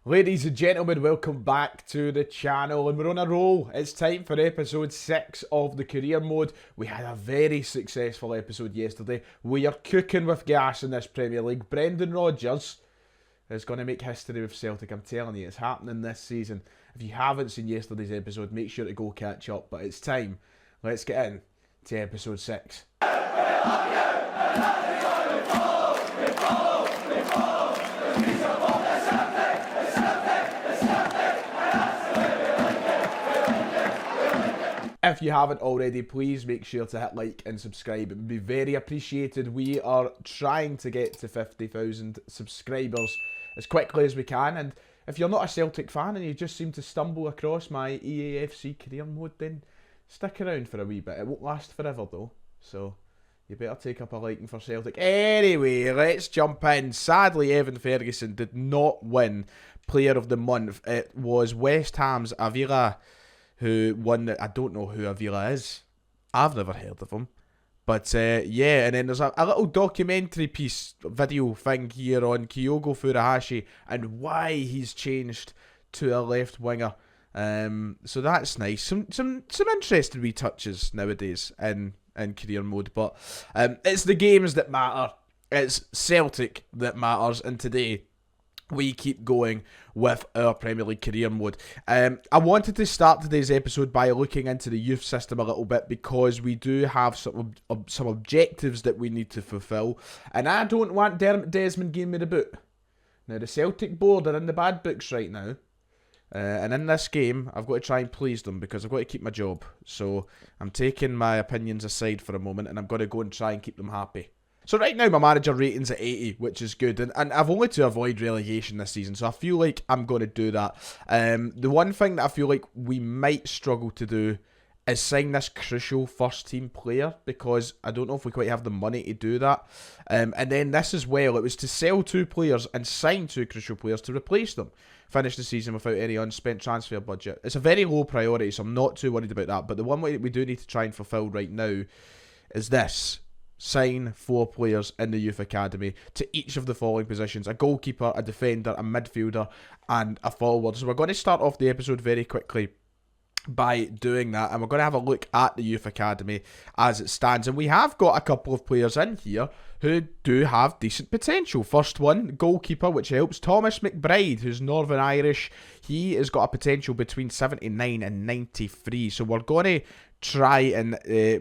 Ladies and gentlemen, welcome back to the channel, and we're on a roll. It's time for episode 6 of the career mode. We had a very successful episode yesterday. We are cooking with gas in this Premier League. Brendan Rodgers is going to make history with Celtic. I'm telling you, it's happening this season. If you haven't seen yesterday's episode, make sure to go catch up. But it's time. Let's get in to episode 6. If you haven't already, please make sure to hit like and subscribe. It would be very appreciated. We are trying to get to 50,000 subscribers as quickly as we can. And if you're not a Celtic fan and you just seem to stumble across my EAFC career mode, then stick around for a wee bit. It won't last forever though, so you better take up a liking for Celtic. Anyway, let's jump in. Sadly, Evan Ferguson did not win Player of the Month. It was West Ham's Avila who won it. I don't know who Avila is. I've never heard of him. But yeah, and then there's a little documentary piece, video thing here on Kyogo Furuhashi and why he's changed to a left winger. So that's nice. Some interesting wee touches nowadays in career mode. But it's the games that matter. It's Celtic that matters. And today we keep going with our Premier League career mode. I wanted to start today's episode by looking into the youth system a little bit because we do have some objectives that we need to fulfil. And I don't want Dermot Desmond giving me the boot. Now, the Celtic board are in the bad books right now. And in this game, I've got to try and please them because I've got to keep my job. So I'm taking my opinions aside for a moment and I'm going to go and try and keep them happy. So right now my manager rating's at 80, which is good, and I've only to avoid relegation this season, so I feel like I'm going to do that. The one thing that I feel like we might struggle to do is sign this crucial first team player, because I don't know if we quite have the money to do that. And then this as well, it was to sell 2 players and sign 2 crucial players to replace them. Finish the season without any unspent transfer budget. It's a very low priority, so I'm not too worried about that, but the one way that we do need to try and fulfill right now is this. Sign 4 players in the youth academy to each of the following positions: a goalkeeper, a defender, a midfielder, and a forward. So we're going to start off the episode very quickly by doing that, and we're going to have a look at the youth academy as it stands. And we have got a couple of players in here who do have decent potential. First one, goalkeeper, which helps. Thomas McBride, who's Northern Irish. He has got a potential between 79 and 93. So we're going to try and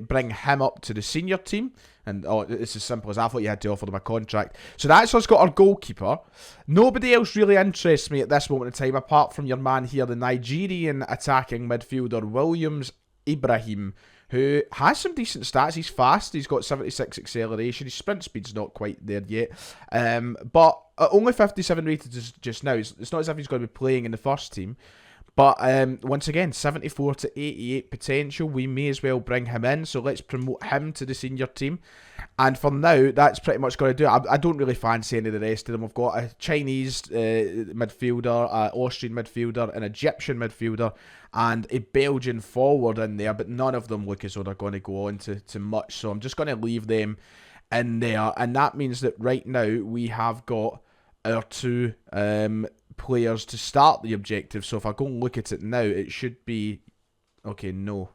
bring him up to the senior team. And it's as simple as I thought you had to offer them a contract. So that's us got our goalkeeper. Nobody else really interests me at this moment in time, apart from your man here, the Nigerian attacking midfielder, Williams Ibrahim, who has some decent stats. He's fast. He's got 76 acceleration. His sprint speed's not quite there yet. But only 57 rated just now. It's not as if he's going to be playing in the first team. But once again, 74 to 88 potential. We may as well bring him in. So let's promote him to the senior team. And for now, that's pretty much going to do it. I don't really fancy any of the rest of them. We've got a Chinese midfielder, an Austrian midfielder, an Egyptian midfielder, and a Belgian forward in there. But none of them look as though they're going to go on to much. So I'm just going to leave them in there. And that means that right now we have got our 2 players to start the objective. So if I go and look at it now, it should be okay. No,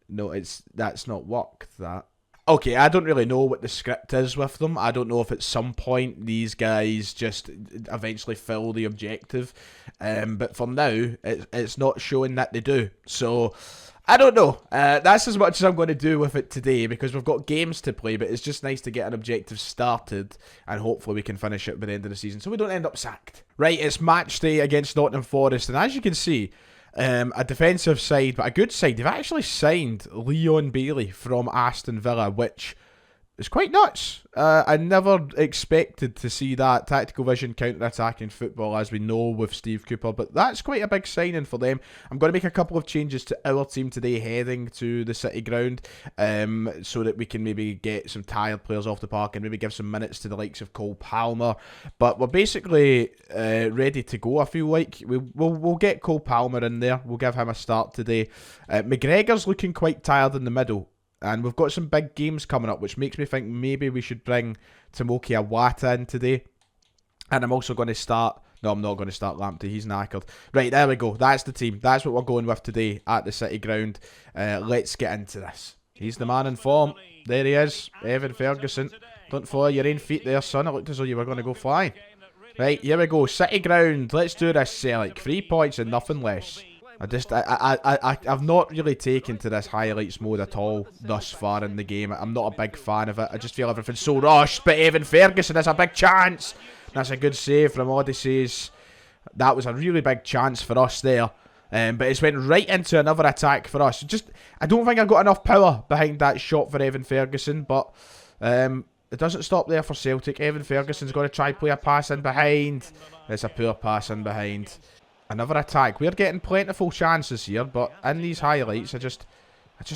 that's not worked. That okay. I don't really know what the script is with them. I don't know if at some point these guys just eventually fill the objective, but for now it's not showing that they do. So I don't know. That's as much as I'm going to do with it today because we've got games to play, but it's just nice to get an objective started and hopefully we can finish it by the end of the season so we don't end up sacked. Right, it's match day against Nottingham Forest, and as you can see, a defensive side, but a good side. They've actually signed Leon Bailey from Aston Villa, which is quite nuts. I never expected to see that tactical vision counter-attacking football as we know with Steve Cooper, but that's quite a big signing for them. I'm going to make a couple of changes to our team today heading to the City ground so that we can maybe get some tired players off the park and maybe give some minutes to the likes of Cole Palmer. But we're basically ready to go, I feel like. We'll get Cole Palmer in there. We'll give him a start today. McGregor's looking quite tired in the middle. And we've got some big games coming up, which makes me think maybe we should bring Tomoki Awata in today. And I'm also going to start No, I'm not going to start Lamptey. He's knackered. Right, there we go. That's the team. That's what we're going with today at the City ground. Let's get into this. He's the man in form. There he is. Evan Ferguson. Don't follow your own feet there, son. It looked as though you were going to go flying. Right, here we go. City ground. Let's do this, Celtic. 3 points and nothing less. I've not really taken to this highlights mode at all thus far in the game. I'm not a big fan of it. I just feel everything's so rushed. But Evan Ferguson has a big chance. That's a good save from Odysseys. That was a really big chance for us there. But it's went right into another attack for us. I don't think I've got enough power behind that shot for Evan Ferguson. But it doesn't stop there for Celtic. Evan Ferguson's got to try play a pass in behind. It's a poor pass in behind. Another attack. We're getting plentiful chances here, but in these highlights, I just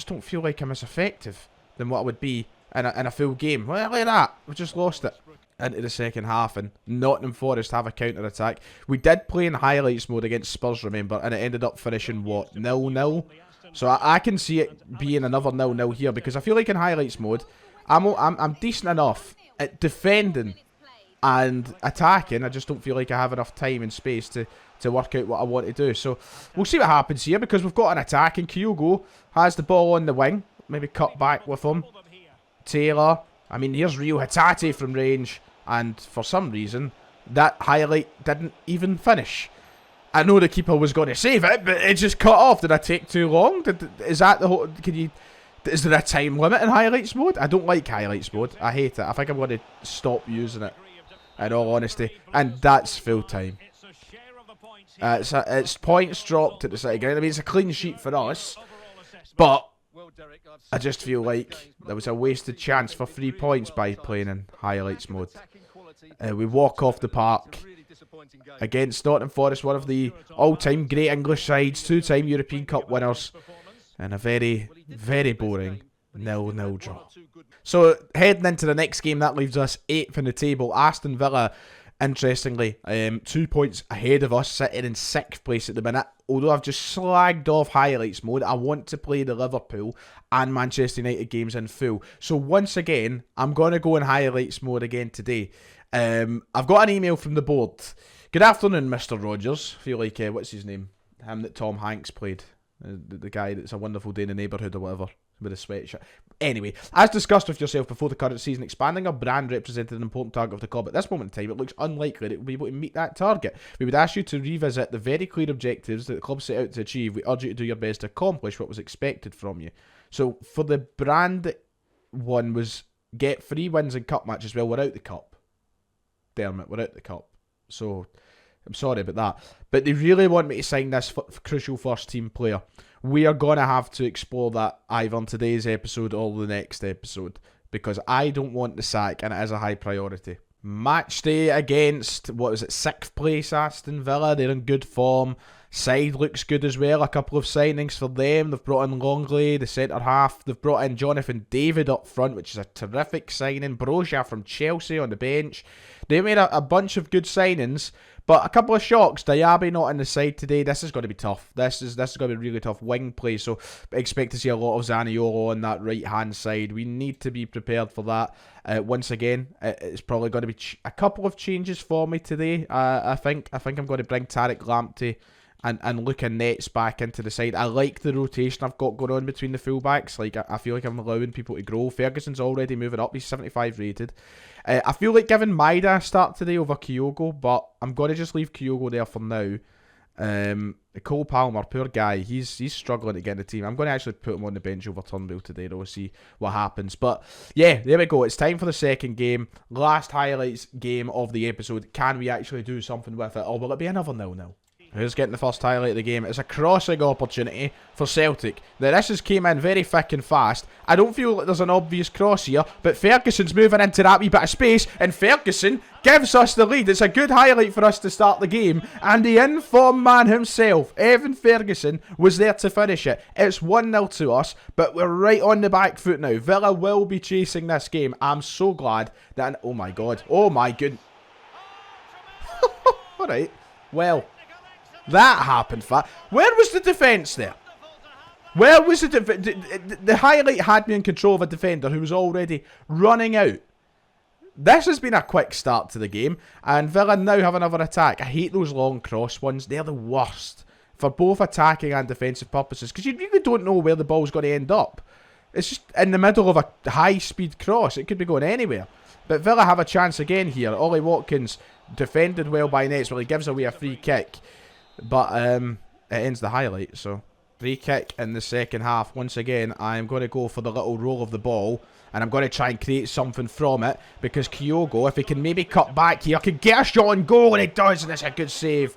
don't feel like I'm as effective than what I would be in a full game. Well, look at that. We've just lost it into the second half, and Nottingham Forest have a counter-attack. We did play in highlights mode against Spurs, remember, and it ended up finishing, what, 0-0? So I can see it being another 0-0 here, because I feel like in highlights mode, I'm decent enough at defending and attacking. I just don't feel like I have enough time and space to work out what I want to do. So we'll see what happens here, because we've got an attack, and Kyogo has the ball on the wing. Maybe cut back with him. Taylor. I mean, here's Rio Hatate from range, and for some reason, that highlight didn't even finish. I know the keeper was going to save it, but it just cut off. Did I take too long? Is that the whole... Is there a time limit in highlights mode? I don't like highlights mode. I hate it. I think I'm going to stop using it, in all honesty. And that's full time. It's points dropped at the City ground. I mean, it's a clean sheet for us, but I just feel like there was a wasted chance for 3 points by playing in highlights mode. We walk off the park against Nottingham Forest, one of the all-time great English sides, 2-time European Cup winners, and a very, very boring 0-0 draw. So heading into the next game, that leaves us 8th in the table. Aston Villa, interestingly, 2 points ahead of us, sitting in 6th place at the minute. Although I've just slagged off highlights mode, I want to play the Liverpool and Manchester United games in full. So once again, I'm going to go in highlights mode again today. I've got an email from the board. Good afternoon, Mr. Rogers. I feel like, what's his name? Him that Tom Hanks played. The guy that's A Wonderful Day in the Neighbourhood or whatever, with a sweatshirt. Anyway, as discussed with yourself before the current season, expanding our brand represented an important target of the club. At this moment in time, it looks unlikely that we'll be able to meet that target. We would ask you to revisit the very clear objectives that the club set out to achieve. We urge you to do your best to accomplish what was expected from you. So, for the brand one was get 3 wins in cup matches. Well, we're out the cup. Dermot, we're out the cup. So... I'm sorry about that. But they really want me to sign this crucial first team player. We are going to have to explore that either in today's episode or the next episode, because I don't want the sack, and it is a high priority. Match day against, what is it, 6th place Aston Villa. They're in good form. Side looks good as well. A couple of signings for them. They've brought in Longley, the centre half. They've brought in Jonathan David up front, which is a terrific signing. Broja from Chelsea on the bench. They made a bunch of good signings, but a couple of shocks. Diaby not on the side today. This is going to be tough. This is going to be really tough wing play, so expect to see a lot of Zaniolo on that right-hand side. We need to be prepared for that. Once again, it's probably going to be a couple of changes for me today. I think I'm going to bring Tariq Lamptey and Luca Nets back into the side. I like the rotation I've got going on between the fullbacks. Like, I feel like I'm allowing people to grow. Ferguson's already moving up. He's 75 rated. I feel like giving Maida a start today over Kyogo, but I'm going to just leave Kyogo there for now. Cole Palmer, poor guy, he's struggling to get in the team. I'm going to actually put him on the bench over Turnbull today, though, see what happens. But yeah, there we go. It's time for the second game. Last highlights game of the episode. Can we actually do something with it, or will it be another 0-0? Who's getting the first highlight of the game? It's a crossing opportunity for Celtic. This has came in very thick and fast. I don't feel like there's an obvious cross here, but Ferguson's moving into that wee bit of space, and Ferguson gives us the lead. It's a good highlight for us to start the game, and the in-form man himself, Evan Ferguson, was there to finish it. It's 1-0 to us, but we're right on the back foot now. Villa will be chasing this game. I'm so glad that... Oh my god. Oh my goodness. Alright. Well... That happened fast. Where was the defence there? Where was the highlight had me in control of a defender who was already running out. This has been a quick start to the game, and Villa now have another attack. I hate those long cross ones. They're the worst for both attacking and defensive purposes, because you really don't know where the ball's going to end up. It's just in the middle of a high-speed cross. It could be going anywhere. But Villa have a chance again here. Ollie Watkins defended well by Nets. Well, he gives away a free kick, but it ends the highlight. So, free kick in the second half. Once again, I'm going to go for the little roll of the ball, and I'm going to try and create something from it, because Kyogo, if he can maybe cut back here, can get a shot on goal, and he does, and it's a good save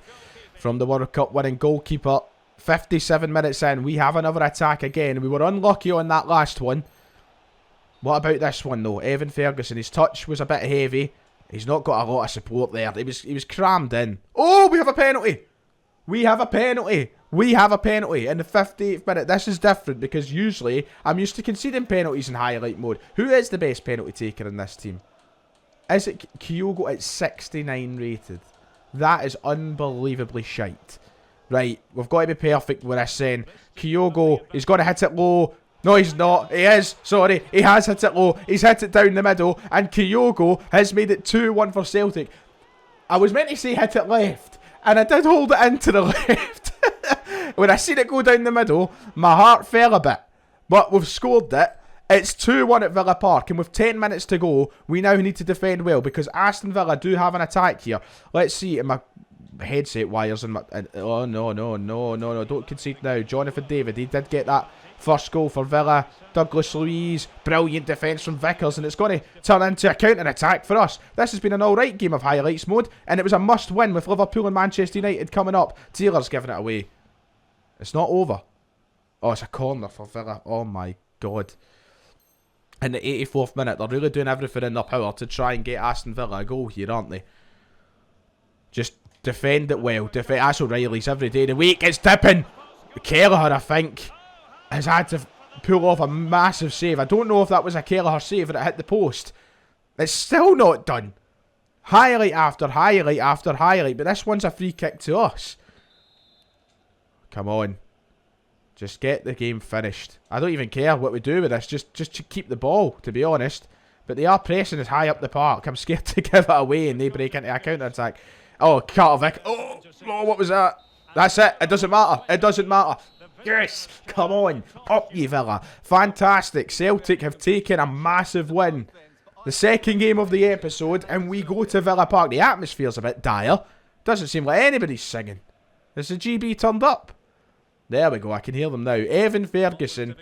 from the World Cup winning goalkeeper. 57 minutes in, we have another attack again. We were unlucky on that last one. What about this one though? Evan Ferguson, his touch was a bit heavy. He's not got a lot of support there. He was crammed in. Oh, we have a penalty. We have a penalty. We have a penalty in the 58th minute. This is different, because usually I'm used to conceding penalties in highlight mode. Who is the best penalty taker in this team? Is it Kyogo at 69 rated? That is unbelievably shite. Right, we've got to be perfect with this saying. Kyogo, he's got to hit it low. No, he's not. He is. Sorry. He has hit it low. He's hit it down the middle. And Kyogo has made it 2-1 for Celtic. I was meant to say hit it left, and I did hold it into the left. When I seen it go down the middle, my heart fell a bit. But we've scored it. It's 2-1 at Villa Park, and with 10 minutes to go, we now need to defend well, because Aston Villa do have an attack here. Let's see, in my headset wires and my... oh, no, don't concede now. Jonathan David, he did get that first goal for Villa. Douglas Luiz, brilliant defence from Vickers, and it's going to turn into a counter-attack for us. This has been an alright game of highlights mode, and it was a must-win with Liverpool and Manchester United coming up. Taylor's giving it away. It's not over. Oh, it's a corner for Villa. Oh my God. In the 84th minute, they're really doing everything in their power to try and get Aston Villa a goal here, aren't they? Just defend it well. Ash O'Reilly's every day of the week. It's dipping. Kelleher, I think, has had to pull off a massive save. I don't know if that was a Kelleher save and it hit the post. It's still not done. Highlight after highlight after highlight, but this one's a free kick to us. Come on. Just get the game finished. I don't even care what we do with this. Just to keep the ball, to be honest. But they are pressing us high up the park. I'm scared to give it away and they break into a counter-attack. Oh, Carter-Vick. Oh, what was that? That's it. It doesn't matter. It doesn't matter. Yes. Come on. Up ye Villa. Fantastic. Celtic have taken a massive win. The second game of the episode, and we go to Villa Park. The atmosphere's a bit dire. Doesn't seem like anybody's singing. Is the GB turned up? There we go, I can hear them now. Evan Ferguson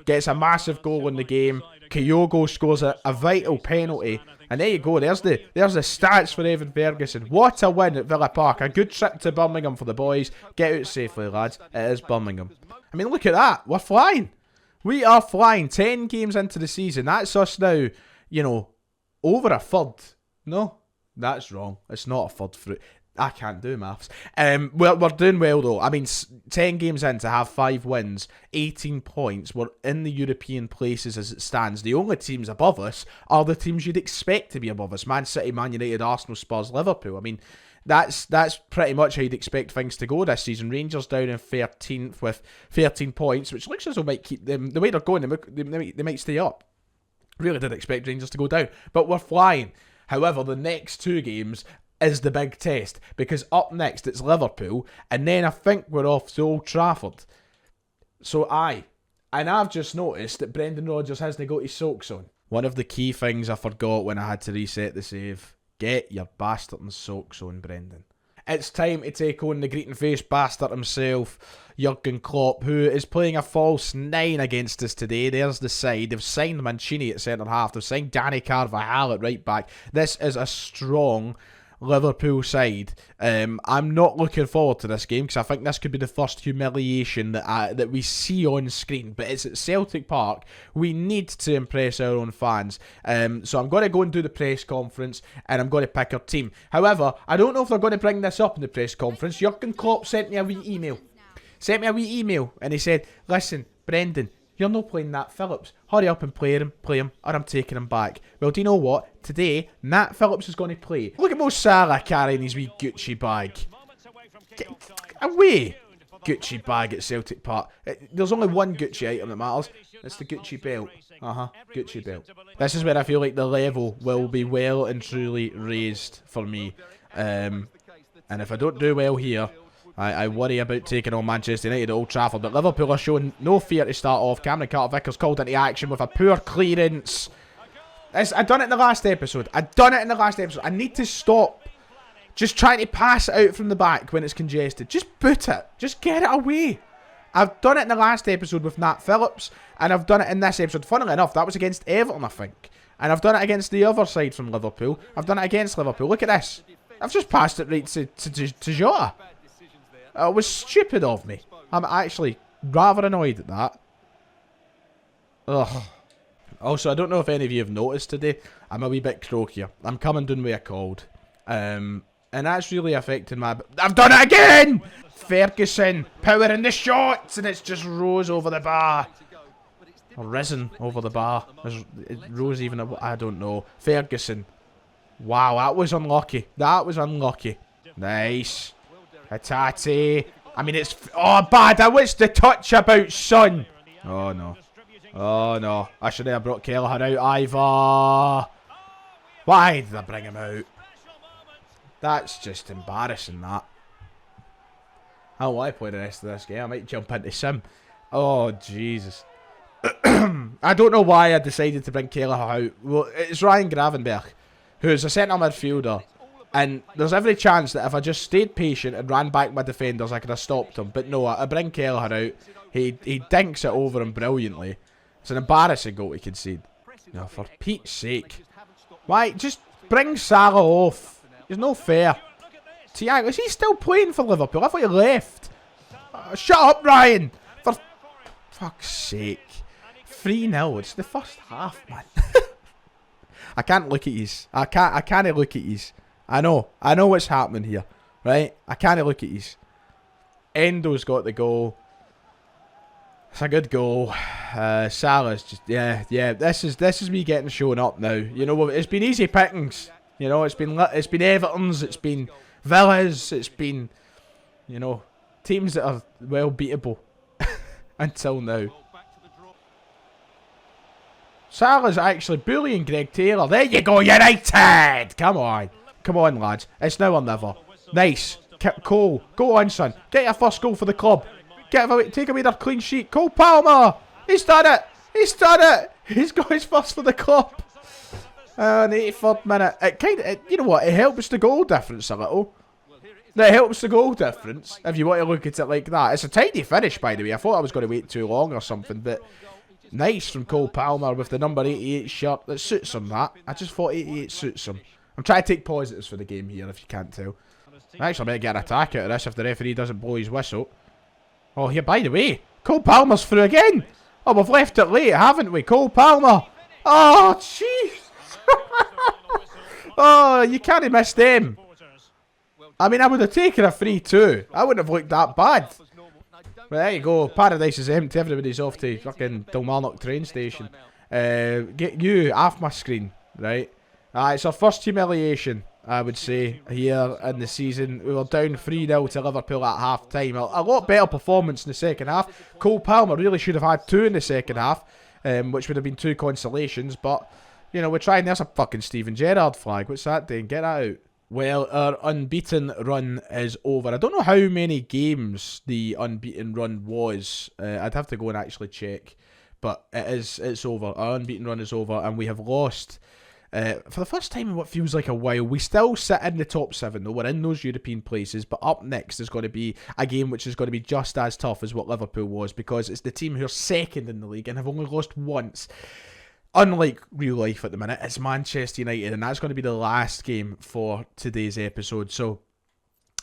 gets a massive goal in the game. Kyogo scores a vital penalty. And there you go, there's the stats for Evan Ferguson. What a win at Villa Park. A good trip to Birmingham for the boys. Get out safely, lads. It is Birmingham. I mean, look at that. We're flying. We are flying. 10 games into the season. That's us now, you know, over a third. No, that's wrong. It's not a third fruit. I can't do maths. We're doing well though. I mean, 10 games in to have 5 wins, 18 points. We're in the European places as it stands. The only teams above us are the teams you'd expect to be above us. Man City, Man United, Arsenal, Spurs, Liverpool. I mean, that's pretty much how you'd expect things to go this season. Rangers down in 13th with 13 points, which looks as though might keep them, the way they're going, they might stay up. Really did expect Rangers to go down. But we're flying. However, the next 2 games is the big test, because up next it's Liverpool, and then I think we're off to Old Trafford. So and I've just noticed that Brendan Rodgers hasn't got his socks on. One of the key things I forgot when I had to reset the save. Get your bastard and socks on, Brendan. It's time to take on the greeting-faced bastard himself, Jurgen Klopp, who is playing a false 9 against us today. There's the side. They've signed Mancini at centre-half. They've signed Danny Carvajal at right-back. This is a strong Liverpool side. I'm not looking forward to this game, because I think this could be the first humiliation that we see on screen. But it's at Celtic Park. We need to impress our own fans. So I'm going to go and do the press conference, and I'm going to pick our team. However, I don't know if they're going to bring this up in the press conference. Jurgen Klopp sent me a wee email. And he said, listen, Brendan, you're not playing Nat Phillips. Hurry up and play him, or I'm taking him back. Well, do you know what? Today, Nat Phillips is going to play. Look at Mo Salah carrying his wee Gucci bag. Get away! Gucci bag at Celtic Park. There's only one Gucci item that matters. It's the Gucci belt. Gucci belt. This is where I feel like the level will be well and truly raised for me. And if I don't do well here, I worry about taking on Manchester United at Old Trafford. But Liverpool are showing no fear to start off. Cameron Carter-Vickers called into action with a poor clearance. I done it in the last episode. I need to stop just trying to pass it out from the back when it's congested. Just boot it. Just get it away. I've done it in the last episode with Nat Phillips, and I've done it in this episode. Funnily enough, that was against Everton, I think. And I've done it against the other side from Liverpool. I've done it against Liverpool. Look at this. I've just passed it right to Jota. It was stupid of me. I'm actually rather annoyed at that. Ugh. Also, I don't know if any of you have noticed today, I'm a wee bit croakier. I'm coming down with a cold. And that's really affecting my... I've done it again! Ferguson, power in the shots, and it's just rose over the bar. Or risen over the bar. It rose even... I don't know. Ferguson. Wow, that was unlucky. That was unlucky. Nice. Hatate. I mean, it's... Oh, bad. I wish the touch about Son. Oh, no. Oh, no. I should have brought Kelleher out. Ivor. Why did I bring him out? That's just embarrassing, that. I don't want to play the rest of this game. I might jump into Sim. Oh, Jesus. I don't know why I decided to bring Kelleher out. Well, it's Ryan Gravenberch, who's a centre midfielder. And there's every chance that if I just stayed patient and ran back my defenders, I could have stopped him. But no, I bring Kelleher out. He dinks it over him brilliantly. It's an embarrassing goal to concede. No, for Pete's sake. Why? Just bring Salah off. It's no fair. Thiago, is he still playing for Liverpool? I thought he left. Shut up, Ryan. For fuck's sake. 3-0. It's the first half, man. I can't look at yous. I can't look at yous. I know what's happening here. Right? I can't look at yous. Endo's got the goal. It's a good goal. Salah's just... Yeah. This is me getting shown up now. You know, it's been easy pickings. You know, it's been Everton's, it's been Villa's, it's been, you know, teams that are well beatable until now. Salah's actually bullying Greg Taylor. There you go, United! Come on, lads. It's now or never. Nice. Cole, go on, son. Get your first goal for the club. Take away their clean sheet. Cole Palmer. He's done it. He's got his first for the club. In the 84th minute. You know what? It helps the goal difference a little. It helps the goal difference, if you want to look at it like that. It's a tidy finish, by the way. I thought I was going to wait too long or something, but nice from Cole Palmer with the number 88 shirt. That suits him, that. I just thought 88 suits him. I'm trying to take positives for the game here, if you can't tell. I actually might get an attack out of this if the referee doesn't blow his whistle. Oh, here, by the way, Cole Palmer's through again. Oh, we've left it late, haven't we? Cole Palmer. Oh, jeez. Oh, you can't miss them. I mean, I would have taken a 3-2. I wouldn't have looked that bad. But there you go. Paradise is empty. Everybody's off to fucking Kilmarnock train station. Get you off my screen, right? It's our first humiliation, I would say, here in the season. We were down 3-0 to Liverpool at half-time. A lot better performance in the second half. Cole Palmer really should have had 2 in the second half, which would have been 2 consolations. But, you know, we're trying. There's a fucking Steven Gerrard flag. What's that doing? Get that out. Well, our unbeaten run is over. I don't know how many games the unbeaten run was. I'd have to go and actually check. But it's over. Our unbeaten run is over, and we have lost... for the first time in what feels like a while. We still sit in the top 7 though. We're in those European places, but up next is going to be a game which is going to be just as tough as what Liverpool was, because it's the team who are second in the league and have only lost once. Unlike real life at the minute, it's Manchester United, and that's going to be the last game for today's episode. So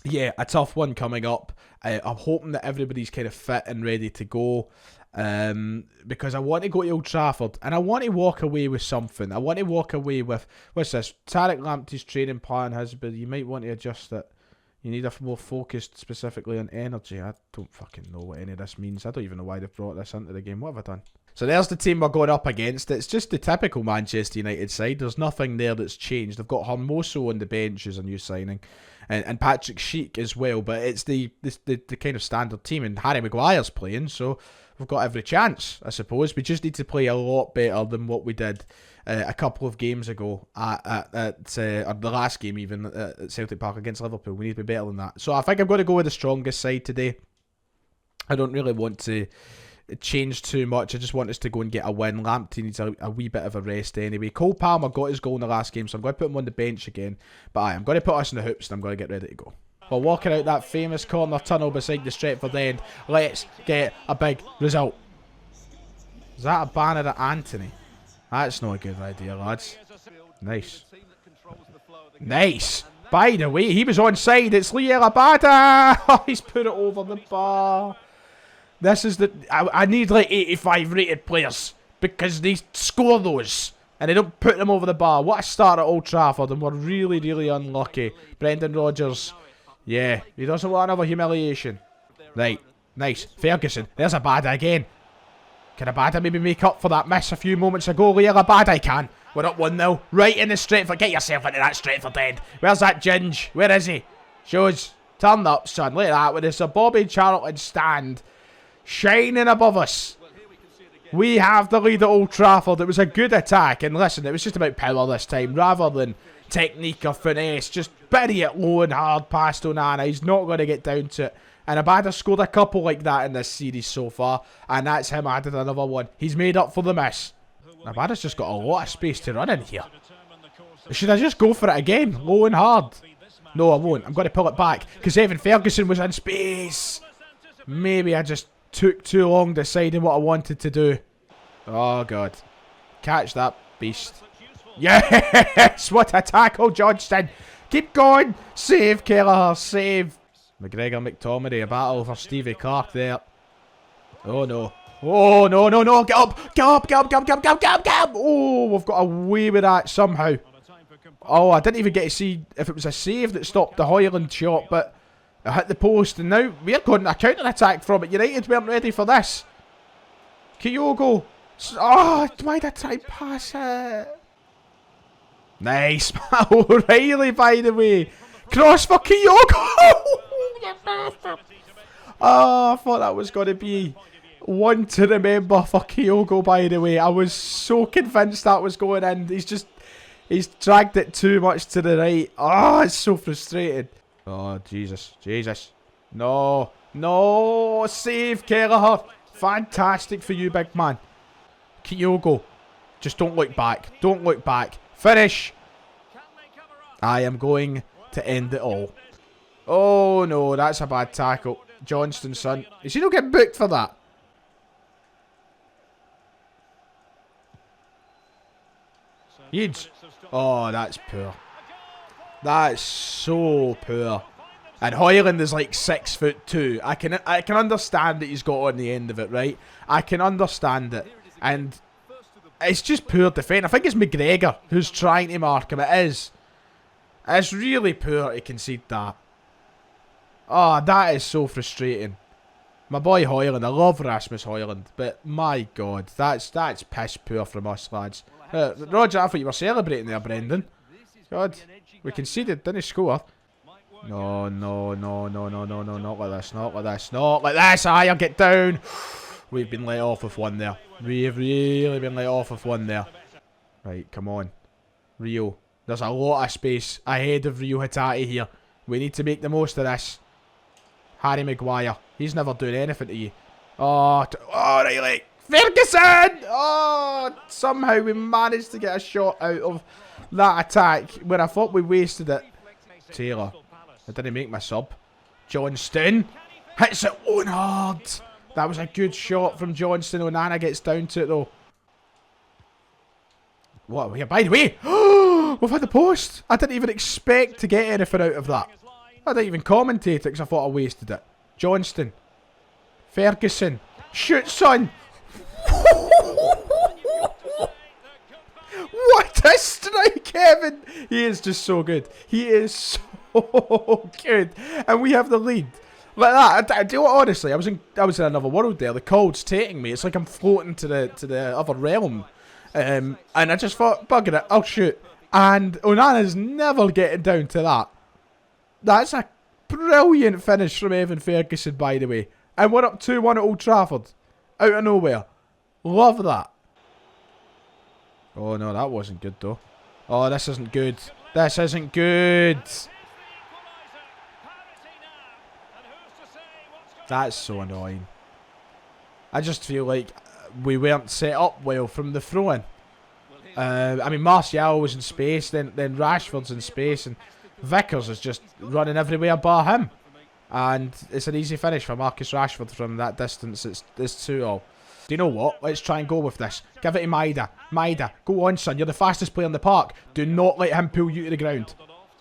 yeah, a tough one coming up. I'm hoping that everybody's kind of fit and ready to go. Because I want to go to Old Trafford and I want to walk away with something. I want to walk away with, what's this? Tarek Lamptey's training plan has been, you might want to adjust it. You need a more focused specifically on energy. I don't fucking know what any of this means. I don't even know why they've brought this into the game. What have I done? So there's the team we're going up against. It's just the typical Manchester United side. There's nothing there that's changed. They've got Hermoso on the bench as a new signing, and Patrick Schick as well. But it's the kind of standard team, and Harry Maguire's playing, so we've got every chance, I suppose. We just need to play a lot better than what we did a couple of games ago or the last game even at Celtic Park against Liverpool. We need to be better than that. So I think I'm going to go with the strongest side today. I don't really want to change too much. I just want us to go and get a win. Lamptey needs a wee bit of a rest anyway. Cole Palmer got his goal in the last game, so I'm going to put him on the bench again. But I'm going to put us in the hoops and I'm going to get ready to go. Well, walking out that famous corner tunnel beside the Stretford end, let's get a big result. Is that a banner at Anthony? That's not a good idea, lads. Nice. Nice. By the way, he was onside. It's Lee Elabada. Oh, he's put it over the bar. This is the... I need like 85 rated players because they score those and they don't put them over the bar. What a start at Old Trafford, and we're really, really unlucky. Brendan Rodgers. Yeah, he doesn't want another humiliation. Right. Nice. Ferguson. There's Abada again. Can Abada maybe make up for that miss a few moments ago? Lee Abada, he can. We're up 1-0. Right in the Stretford. Get yourself into that Stretford end. Where's that Ginge? Where is he? Shows. Turn up, son. Look at that. With this Bobby Charlton stand shining above us. We have the lead at Old Trafford. It was a good attack. And listen, it was just about power this time rather than technique or finesse. Just bury it low and hard past Onana. He's not going to get down to it. And Abada scored a couple like that in this series so far. And that's him added another one. He's made up for the miss. Abada's just got a lot of space to run in here. Should I just go for it again? Low and hard? No, I won't. I'm going to pull it back. Because Evan Ferguson was in space. Maybe I just took too long deciding what I wanted to do. Oh, God. Catch that beast. Yes! What a tackle, Johnston. Keep going. Save, Kelleher. Save. McGregor, McTominay, a battle for Stevie Clark there. Oh, no. Oh, no, no, no. Get up. Get up, get up, get up, get up, get up, get up, get up. Oh, we've got away with that somehow. Oh, I didn't even get to see if it was a save that stopped the Hoyland shot, but it hit the post, and now we're going a counter-attack from it. United weren't ready for this. Kyogo. Oh, why did I try pass it? Nice. O'Reilly, by the way. Cross for Kyogo. Oh, I thought that was going to be one to remember for Kyogo, by the way. I was so convinced that was going in. He's dragged it too much to the right. Oh, it's so frustrating. Oh, Jesus. Jesus. No. No. Save, Kelleher. Fantastic for you, big man. Kyogo. Just don't look back. Don't look back. Finish. I am going to end it all. Oh, no. That's a bad tackle. Johnston, son. Is he not getting booked for that? Yeats. Oh, that's poor. That's so poor. And Hoyland is like 6'2". I can understand that he's got on the end of it, right? I can understand it. And it's just poor defence. I think it's McGregor who's trying to mark him. It is. It's really poor to concede that. Oh, that is so frustrating. My boy Hoyland. I love Rasmus Hoyland. But my God, that's piss poor from us, lads. Roger, I thought you were celebrating there, Brendan. God, we conceded, didn't score. No, no, no, no, no, no, no, not like this, not like this, not like this. I'll get down. We've been let off with one there. We've really been let off with one there. Right, come on. Rio. There's a lot of space ahead of Rio Hatate here. We need to make the most of this. Harry Maguire. He's never doing anything to you. Oh, really? Ferguson! Oh, somehow we managed to get a shot out of that attack when I thought we wasted it. Taylor. I didn't make my sub. Johnston. Hits it on hard. That was a good shot from Johnston. Onana gets down to it though. What are we here? By the way, we've had the post. I didn't even expect to get anything out of that. I didn't even commentate it because I thought I wasted it. Johnston. Ferguson. Shoot, son. What a strike, Kevin! He is just so good. He is so good. And we have the lead. Like that. Do you know what, honestly, I was in another world there. The cold's taking me. It's like I'm floating to the other realm. And I just thought, bugger it, I'll shoot. And Onana's never getting down to that. That's a brilliant finish from Evan Ferguson, by the way. And we're up 2-1 at Old Trafford. Out of nowhere. Love that. Oh no, that wasn't good though. Oh, this isn't good. This isn't good. That's so annoying. I just feel like we weren't set up well from the throw-in. I mean, Martial was in space, then Rashford's in space, and Vickers is just running everywhere bar him. And it's an easy finish for Marcus Rashford from that distance. It's 2-all. Do you know what? Let's try and go with this. Give it to Maida. Maida, go on, son. You're the fastest player in the park. Do not let him pull you to the ground.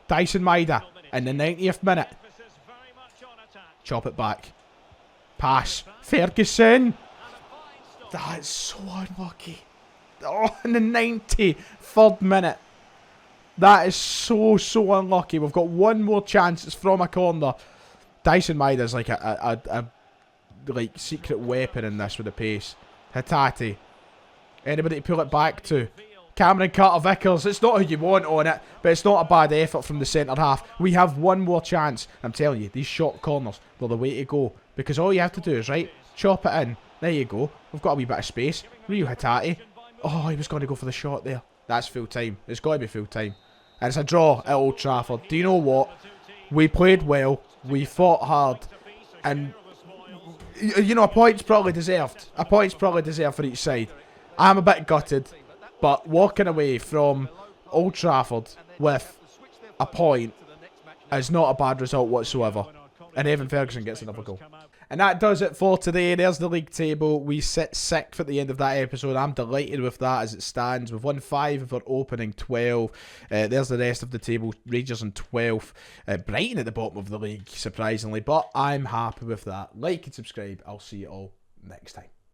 Dyson Maida in the 90th minute. Chop it back. Pass. Ferguson. That's so unlucky. Oh, in the 93rd minute. That is so unlucky. We've got one more chance. It's from a corner. Dyson Maida's like a secret weapon in this with the pace. Hatate. Anybody to pull it back to? Cameron Carter-Vickers. It's not who you want on it, but it's not a bad effort from the centre half. We have one more chance. I'm telling you, these short corners, they're the way to go. Because all you have to do is, right, chop it in. There you go. We've got a wee bit of space. Rio Hatate. Oh, he was going to go for the shot there. That's full time. It's got to be full time. And it's a draw at Old Trafford. Do you know what? We played well. We fought hard. And, you know, a point's probably deserved. A point's probably deserved for each side. I'm a bit gutted. But walking away from Old Trafford with a point is not a bad result whatsoever. And Evan Ferguson gets another goal. And that does it for today. There's the league table. We sit 6th at the end of that episode. I'm delighted with that as it stands. We've won 5 of our opening 12. There's the rest of the table. Rangers in 12th. Brighton at the bottom of the league, surprisingly. But I'm happy with that. Like and subscribe. I'll see you all next time.